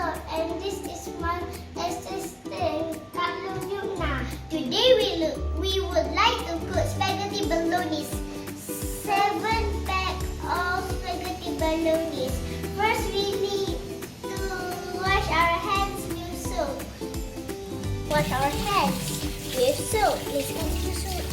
Yusuf, and this is my assistant, Kak Yumna. Today we would like to cook spaghetti bolognese. 7 packs of spaghetti bolognese. First, we need to wash our hands with soap. Wash our hands with soap. Let's go to soap.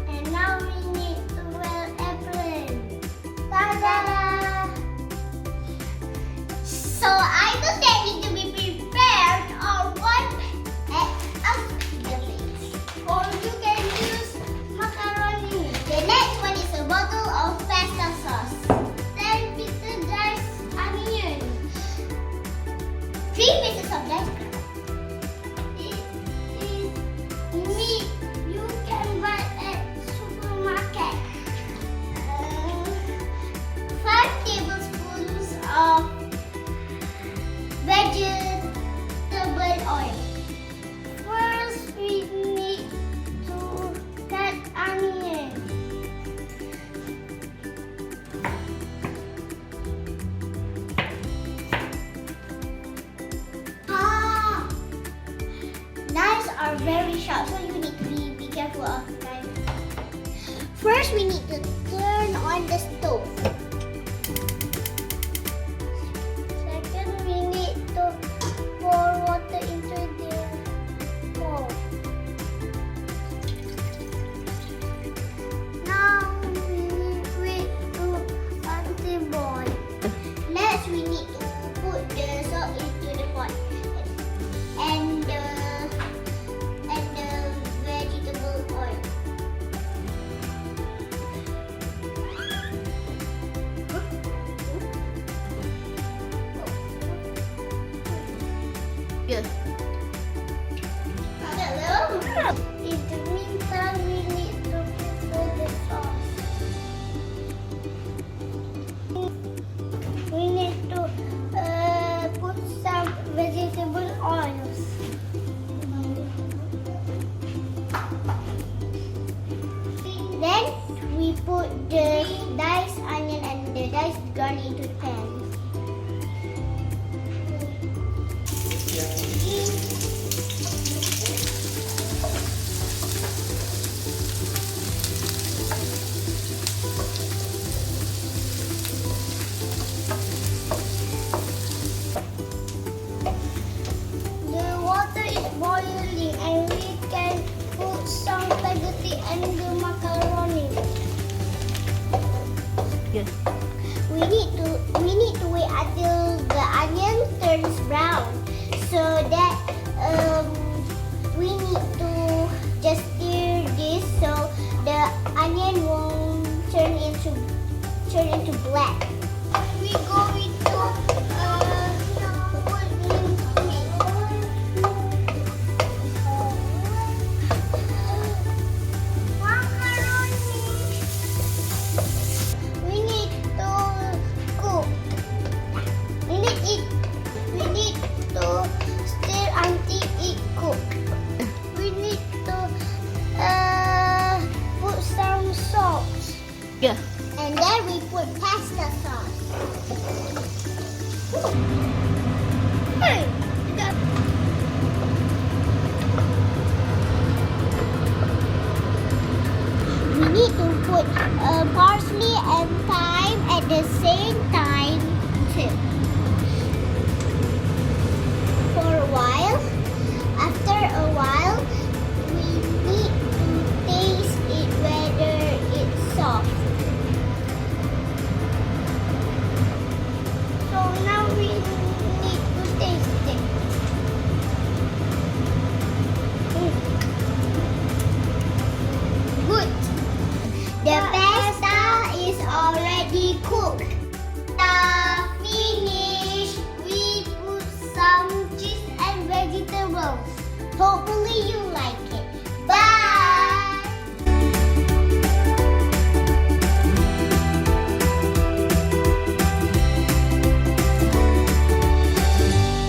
And now we need to wear apron. Ta-da! So items that need to be prepared are one or you can use macaroni. The next one is a bottle of pasta sauce. 10 pieces diced onion. 3 pieces of diced carrot. This is meat you can buy at supermarket. 5 tablespoons of vegetable oil. First, we need to cut onion. Knives are very sharp, so you need to be careful of knives. First, we need to turn on the stove. Second, we need to pour water into the bowl. Now we wait until boil. Next, we need to put the salt into the pot and the vegetable oil. Yes. In the meantime, we need to prepare the sauce. We need to put some vegetable oils. Then we put the diced onion and the diced garlic into the pan. The water is boiling and we can put some spaghetti and the macaroni. Yes. We need to wait until the onion turns brown. So that we need to just stir this so the onion won't turn into black. We going to put macaroni. We need to cook. We need to stir until it cook. We need to put some salt. Yes. And then we put pasta sauce. Hey, you got... We need to put parsley and thyme at the same time too. For a while, after a while,